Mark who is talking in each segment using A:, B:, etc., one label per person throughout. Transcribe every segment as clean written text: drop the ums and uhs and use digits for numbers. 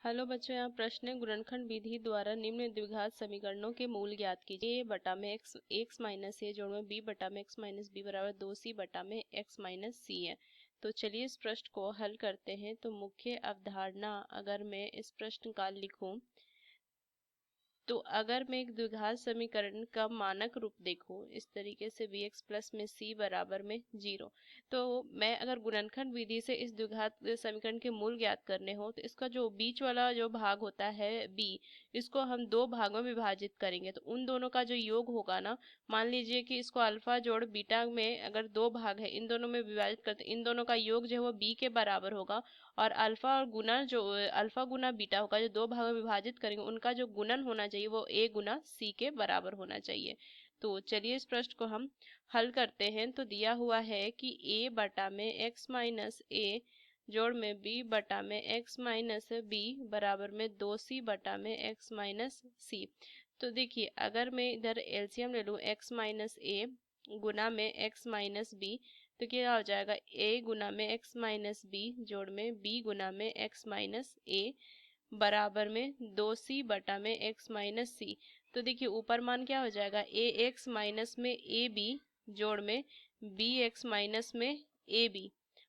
A: Hello बच्चों, यहाँ प्रश्न है गुणनखंड विधि द्वारा निम्न द्विघात समीकरणों के मूल ज्ञात कीजिए। ए बटा में एक्स माइनस ए जोड़ में बी बटा में एक्स माइनस बी बराबर 2c बटा में एक्स माइनस सी है। तो चलिए इस प्रश्न को हल करते हैं। तो मुख्य अवधारणा अगर मैं इस प्रश्न का लिखूं, तो अगर मैं एक द्विघात समीकरण का मानक रूप देखूं इस तरीके से bx प्लस में c बराबर में 0, तो मैं अगर गुणनखंड विधि से इस द्विघात समीकरण के मूल ज्ञात करने हो तो इसका जो बीच वाला जो भाग होता है b, इसको हम दो भागों में विभाजित करेंगे। तो उन दोनों का जो योग होगा ना, मान लीजिए कि इसको अल्फा जोड़ बीटा में अगर दो भाग है, इन दोनों में विभाजित करते इन दोनों का योग जो है वो b के बराबर होगा। और अल्फा और गुना जो अल्फा गुना बीटा होगा, जो दो भागों में विभाजित करेंगे उनका जो गुणन होना चाहिए वो a गुना c के बराबर होना चाहिए। तो चलिए इस प्रश्न को हम हल करते हैं। तो दिया हुआ है कि a बटा में x माइनस a जोड़ में b बटा में x माइनस b बराबर में 2c बटा में x माइनस c। तो देखिए अगर मैं इधर एलसीएम ले लूँ x माइनस a गुना में x माइनस b, तो क्या हो जाएगा a गुना में x माइनस b जोड़ में b गुना में x माइनस a बराबर में 2c बटा में x माइनस c। तो देखिए ऊपर मान क्या हो जाएगा a x माइनस में a b जोड़ में b x माइनस में a b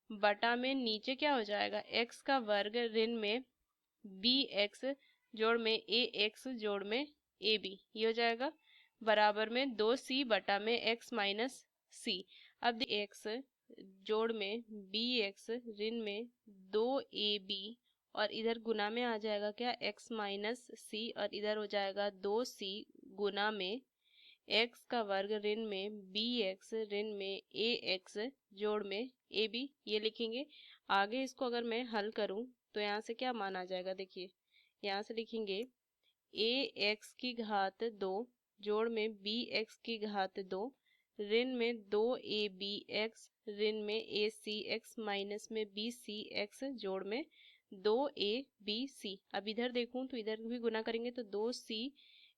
A: बटा में नीचे क्या हो जाएगा x का वर्ग ऋण में b x जोड़ में a x जोड़ में a b, ये हो जाएगा बराबर में 2c बटा में x माइनस c। अब x जोड़ में बी एक्स ऋण में 2ab और इधर गुना में आ जाएगा क्या x माइनस सी, और इधर हो जाएगा 2c गुना में x का वर्ग ऋण में बी एक्स ऋण में ए एक्स जोड़ में ए बी, ये लिखेंगे। आगे इसको अगर मैं हल करूं तो यहाँ से क्या मान आ जाएगा, देखिए यहाँ से लिखेंगे ए एक्स की घात 2 जोड़ में बी एक्स की घात 2 ऋण में 2ab x ऋण में ac x माइनस में bc x जोड़ में 2abc। अब इधर देखूं तो इधर भी गुना करेंगे तो 2c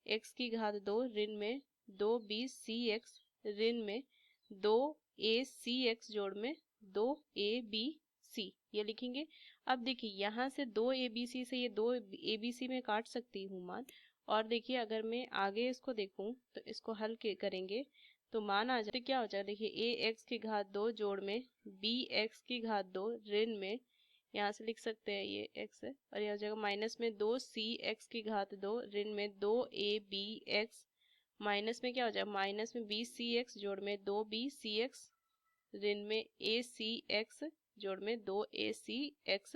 A: x की घात 2 ऋण में 2bc x ऋण में 2ac x जोड़ में 2abc, ये लिखेंगे। अब देखिए यहाँ से 2abc से ये 2abc में काट सकती हूँ मान। और देखिए अगर मैं आगे इसको देखूं तो इसको हल करेंगे तो मान आ जाए, तो क्या हो जाएगा देखिए a x की घात 2 जोड़ में b x की घात 2 ऋण में, यहाँ से लिख सकते हैं ये x है, और यह हो जाएगा माइनस में 2c x की घात 2 ऋण में 2ab x माइनस में क्या हो जाएगा माइनस में bc x जोड़ में 2bc x ऋण में ac x जोड़ में 2ac x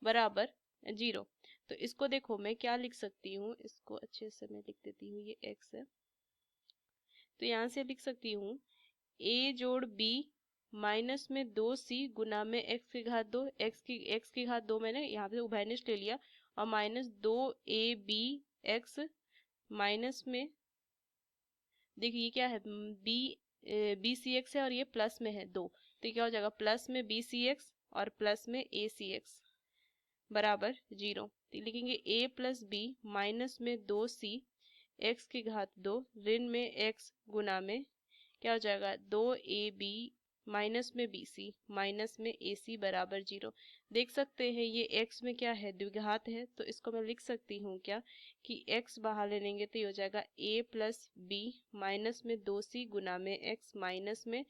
A: बराबर 0। तो इसको देखो मैं क्या लिख सकती हूँ, इसको अच्छे से मैं लिख देती हूँ, ये x है तो यहाँ से लिख सकती हूँ a जोड़ b माइनस में 2c गुना में x की घात 2, x की घात 2 मैंने यहाँ पे उभयनिष्ठ ले लिया, और माइनस 2ab x माइनस में देखिए ये क्या है bc x है और ये प्लस में है 2, तो क्या हो जाएगा प्लस में bc x और प्लस में ac x बराबर 0। तो लिखेंगे a प्लस बी माइनस में 2c x की घात 2 ऋण में x गुना में क्या हो जाएगा 2ab माइनस में bc माइनस में ac बराबर 0। देख सकते हैं ये x में क्या है द्विघात है, तो इसको मैं लिख सकती हूँ क्या कि x बाहर ले लेंगे तो ये हो जाएगा a प्लस बी माइनस में 2c गुना में x माइनस में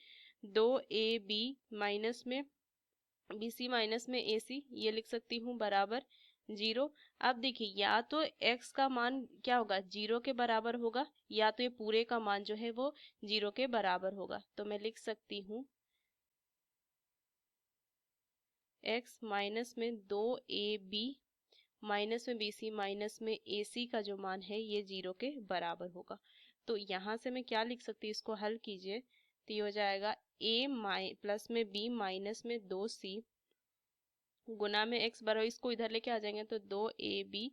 A: 2ab माइनस में bc माइनस में ac, ये लिख सकती हूँ बराबर 0। अब देखिए या तो x का मान क्या होगा 0 के बराबर होगा, या तो ये पूरे का मान जो है वो 0 के बराबर होगा। तो मैं लिख सकती हूँ x माइनस में 2ab माइनस में bc माइनस में ac का जो मान है ये 0 के बराबर होगा। तो यहाँ से मैं क्या लिख सकती हूँ, इसको हल कीजिए तो ये हो जाएगा a प्लस में b माइनस में 2c गुना में x बराबर, इसको इधर लेके आ जाएंगे तो 2ab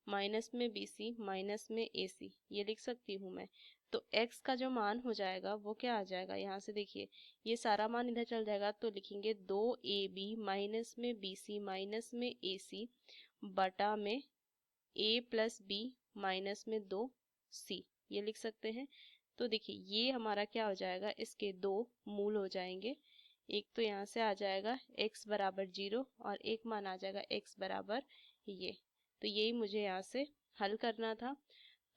A: माइनस में bc माइनस में ac, ये लिख सकती हूँ मैं। तो x का जो मान हो जाएगा वो क्या आ जाएगा, यहाँ से देखिए ये सारा मान इधर चल जाएगा तो लिखेंगे 2ab माइनस में bc माइनस में ac बटा में a प्लस b माइनस में 2c, ये लिख सकते हैं। तो देखिए ये हमारा क्या हो जाएगा, इसके दो मूल हो जाएंगे। एक तो यहाँ से आ जाएगा x बराबर 0 और एक मान आ जाएगा x बराबर ये। तो यही मुझे यहाँ से हल करना था।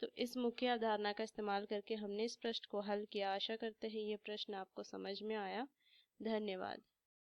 A: तो इस मुख्य अवधारणा का इस्तेमाल करके हमने इस प्रश्न को हल किया। आशा करते हैं ये प्रश्न आपको समझ में आया। धन्यवाद।